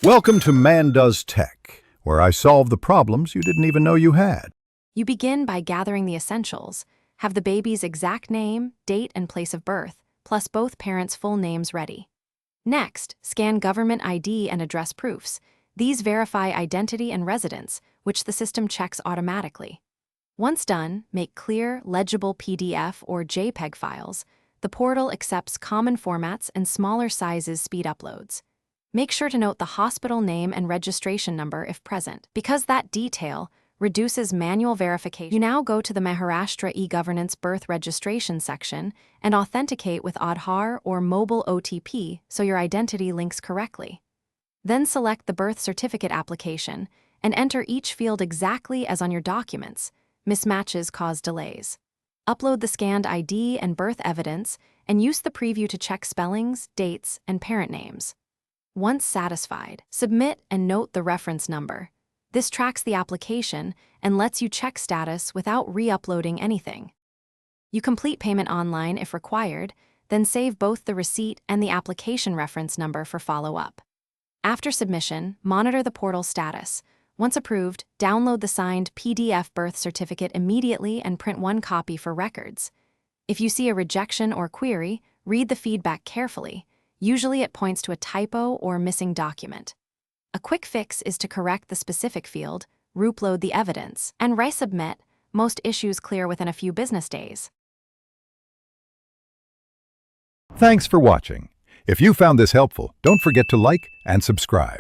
Welcome to Man Does Tech, where I solve the problems you didn't even know you had. You begin by gathering the essentials. Have the baby's exact name, date, and place of birth, plus both parents' full names ready. Next, scan government ID and address proofs. These verify identity and residence, which the system checks automatically. Once done, make clear, legible PDF or JPEG files. The portal accepts common formats and smaller sizes speed uploads. Make sure to note the hospital name and registration number if present, because that detail reduces manual verification. You now go to the Maharashtra e-governance birth registration section and authenticate with Aadhaar or mobile OTP so your identity links correctly. Then select the birth certificate application and enter each field exactly as on your documents. Mismatches cause delays. Upload the scanned ID and birth evidence and use the preview to check spellings, dates, and parent names. Once satisfied, submit and note the reference number. This tracks the application and lets you check status without re-uploading anything. You complete payment online if required, then save both the receipt and the application reference number for follow-up. After submission, monitor the portal status. Once approved, download the signed PDF birth certificate immediately and print one copy for records. If you see a rejection or query, read the feedback carefully. Usually it points to a typo or missing document. A quick fix is to correct the specific field, reupload the evidence, and resubmit. Most issues clear within a few business days. Thanks for watching. If you found this helpful, don't forget to like and subscribe.